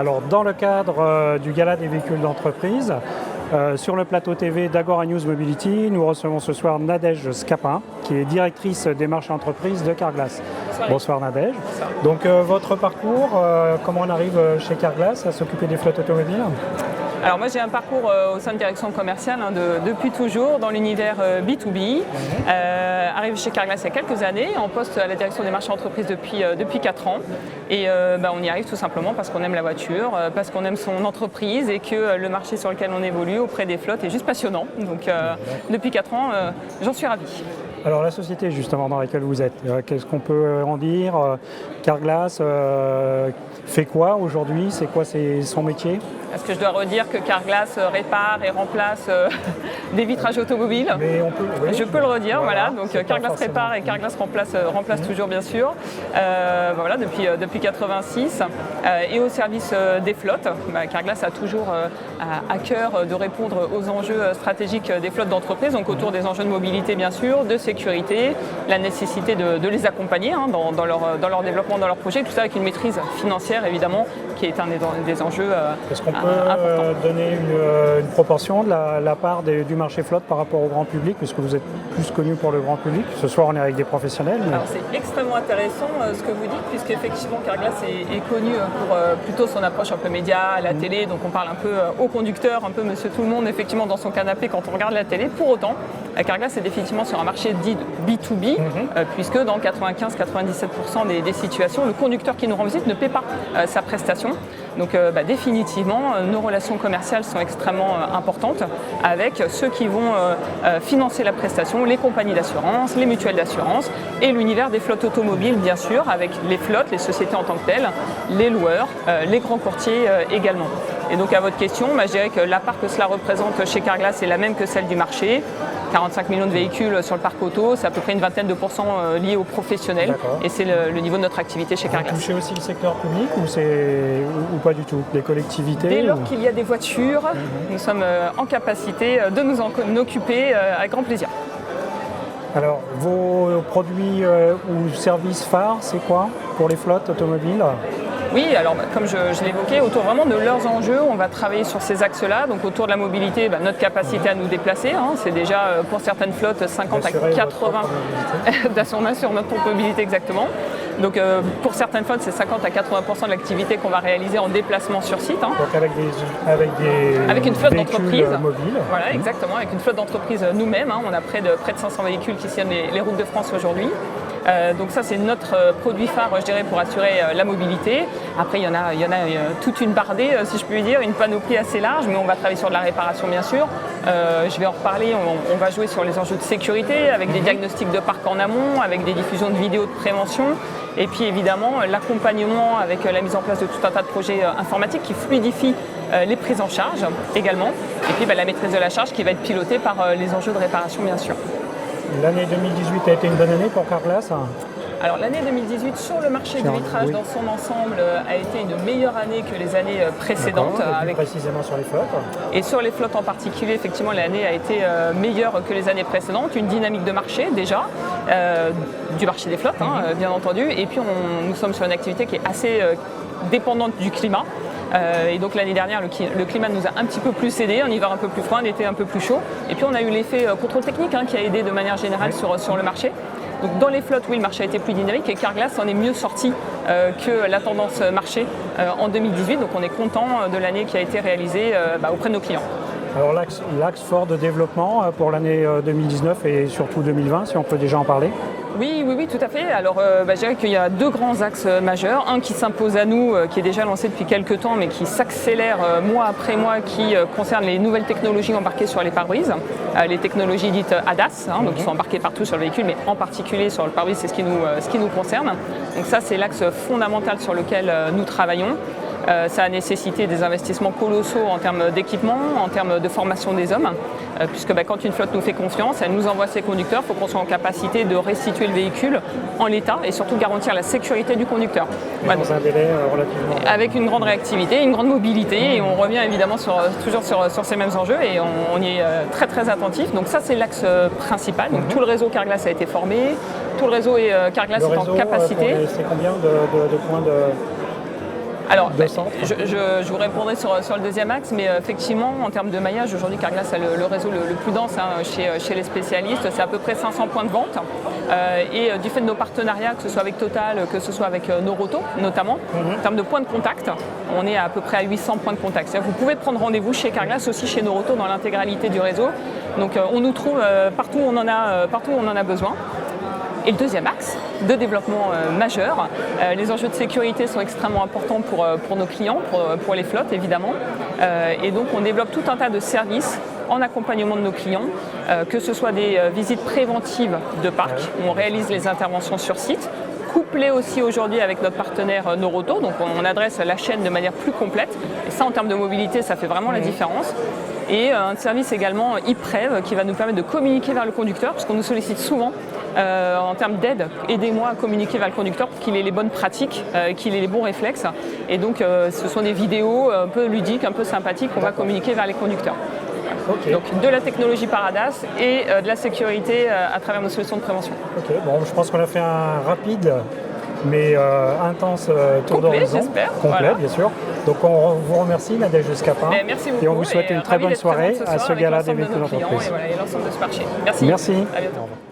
Alors, dans le cadre du Gala des véhicules d'entreprise, sur le plateau TV d'Agora News Mobility, nous recevons ce soir Nadège Scapin, qui est directrice des marchés entreprises de Carglass. Bonsoir Nadège. Bonsoir. Donc votre parcours, comment on arrive chez Carglass à s'occuper des flottes automobiles ? Alors moi j'ai un parcours au sein de direction commerciale depuis toujours dans l'univers B2B. Arrivé chez Carglass il y a quelques années, en poste à la direction des marchés entreprises depuis 4 ans. Et on y arrive tout simplement parce qu'on aime la voiture, parce qu'on aime son entreprise et que le marché sur lequel on évolue auprès des flottes est juste passionnant. Donc depuis 4 ans, j'en suis ravie. Alors la société justement dans laquelle vous êtes, qu'est-ce qu'on peut en dire ? Carglass fait quoi aujourd'hui ? C'est quoi son métier ? Est-ce que je dois redire que Carglass répare et remplace des vitrages automobiles ? Mais on peut, oui, je peux le redire, voilà. Donc Carglass répare et Carglass remplace toujours bien sûr. Voilà, depuis 86 et au service des flottes. Carglass a toujours à cœur de répondre aux enjeux stratégiques des flottes d'entreprise, donc autour des enjeux de mobilité bien sûr, de sécurité, la nécessité de les accompagner dans leur développement, dans leur projet, tout ça avec une maîtrise financière évidemment qui est un des enjeux Est-ce qu'on peut donner une proportion de la part du marché flotte par rapport au grand public, puisque vous êtes plus connu pour le grand public ? Ce soir, on est avec des professionnels. Mais... Alors, c'est extrêmement intéressant ce que vous dites, puisqu'effectivement, Carglass est connu pour plutôt son approche un peu média, à la télé, donc on parle un peu au conducteur, un peu monsieur tout le monde, effectivement, dans son canapé quand on regarde la télé. Pour autant, Carglass est définitivement sur un marché dit B2B, puisque dans 95-97% des situations, le conducteur qui nous rend visite ne paie pas sa prestation. Donc définitivement, nos relations commerciales sont extrêmement importantes avec ceux qui vont financer la prestation, les compagnies d'assurance, les mutuelles d'assurance et l'univers des flottes automobiles bien sûr, avec les flottes, les sociétés en tant que telles, les loueurs, les grands courtiers également. Et donc à votre question, je dirais que la part que cela représente chez Carglass est la même que celle du marché. 45 millions de véhicules sur le parc auto, c'est à peu près une vingtaine de pourcents liés aux professionnels. Et c'est le niveau de notre activité chez Carglass. Vous touchez aussi le secteur public ou pas du tout ? Les collectivités ? Dès lors qu'il y a des voitures, nous sommes en capacité de nous en occuper avec grand plaisir. Alors, vos produits ou services phares, c'est quoi pour les flottes automobiles ? Oui, alors comme je l'évoquais, autour vraiment de leurs enjeux, on va travailler sur ces axes-là. Donc autour de la mobilité, notre capacité à nous déplacer, c'est déjà pour certaines flottes 50 à 80 d'assurance sur notre propre mobilité exactement. Donc pour certaines flottes, c'est 50 à 80% de l'activité qu'on va réaliser en déplacement sur site. Donc avec une flotte d'entreprise mobile. Voilà, exactement, avec une flotte d'entreprise nous-mêmes. On a près de 500 véhicules qui sillonnent les routes de France aujourd'hui. Donc ça c'est notre produit phare je dirais pour assurer la mobilité. Après il y en a toute une bardée si je puis dire, une panoplie assez large, mais on va travailler sur de la réparation bien sûr. Je vais en reparler, on va jouer sur les enjeux de sécurité avec des diagnostics de parc en amont, avec des diffusions de vidéos de prévention et puis évidemment l'accompagnement avec la mise en place de tout un tas de projets informatiques qui fluidifient les prises en charge également et puis la maîtrise de la charge qui va être pilotée par les enjeux de réparation bien sûr. L'année 2018 a été une bonne année pour Carglass ? Alors l'année 2018 sur le marché du vitrage dans son ensemble a été une meilleure année que les années précédentes. Avec précisément sur les flottes. Et sur les flottes en particulier, effectivement l'année a été meilleure que les années précédentes. Une dynamique de marché déjà, du marché des flottes bien entendu. Et puis nous sommes sur une activité qui est assez dépendante du climat. Et donc l'année dernière, le climat nous a un petit peu plus aidé, un hiver un peu plus froid, un été un peu plus chaud. Et puis on a eu l'effet contrôle technique qui a aidé de manière générale sur le marché. Donc dans les flottes, oui, le marché a été plus dynamique et Carglass en est mieux sorti que la tendance marché en 2018. Donc on est content de l'année qui a été réalisée auprès de nos clients. Alors l'axe fort de développement pour l'année 2019 et surtout 2020, si on peut déjà en parler ? Oui, tout à fait. Alors, je dirais qu'il y a deux grands axes majeurs. Un qui s'impose à nous, qui est déjà lancé depuis quelques temps, mais qui s'accélère mois après mois, qui concerne les nouvelles technologies embarquées sur les pare-brises. Les technologies dites ADAS, donc qui sont embarquées partout sur le véhicule, mais en particulier sur le pare-brise, c'est ce qui nous concerne. Donc ça, c'est l'axe fondamental sur lequel nous travaillons. Ça a nécessité des investissements colossaux en termes d'équipement, en termes de formation des hommes, puisque quand une flotte nous fait confiance, elle nous envoie ses conducteurs, il faut qu'on soit en capacité de restituer le véhicule en l'état et surtout garantir la sécurité du conducteur. Dans un délai relativement... Avec une grande réactivité, une grande mobilité, et on revient évidemment toujours sur ces mêmes enjeux et on y est très très attentif. Donc ça c'est l'axe principal, donc tout le réseau Carglass a été formé, tout le réseau Carglass est en capacité. C'est combien de points de... Alors, je vous répondrai sur le deuxième axe, mais effectivement, en termes de maillage, aujourd'hui, Carglass a le réseau le plus dense chez les spécialistes. C'est à peu près 500 points de vente. Et du fait de nos partenariats, que ce soit avec Total, que ce soit avec Noroto notamment, en termes de points de contact, on est à peu près à 800 points de contact. C'est-à-dire que vous pouvez prendre rendez-vous chez Carglass, aussi chez Noroto, dans l'intégralité du réseau. Donc on nous trouve partout où on en a besoin. Et le deuxième axe de développement majeur, les enjeux de sécurité sont extrêmement importants pour nos clients, pour les flottes évidemment. Et donc on développe tout un tas de services en accompagnement de nos clients, que ce soit des visites préventives de parc, où on réalise les interventions sur site, couplé aussi aujourd'hui avec notre partenaire Noroto, donc on adresse la chaîne de manière plus complète. Et ça, en termes de mobilité, ça fait vraiment la différence. Et un service également e-Prev qui va nous permettre de communiquer vers le conducteur, parce qu'on nous sollicite souvent en termes d'aide. Aidez-moi à communiquer vers le conducteur pour qu'il ait les bonnes pratiques, qu'il ait les bons réflexes. Et donc ce sont des vidéos un peu ludiques, un peu sympathiques qu'on va communiquer vers les conducteurs. Okay. Donc de la technologie par ADAS et de la sécurité à travers nos solutions de prévention. Ok, bon, je pense qu'on a fait un rapide mais intense tour d'horizon. Complet, voilà. Bien sûr. Donc on vous remercie Nadège Scapin. Merci beaucoup. Et on vous souhaite une très bonne soirée à ce gala des véhicules d'entreprise. Et l'ensemble de ce marché. Merci. Merci. À bientôt. Au revoir.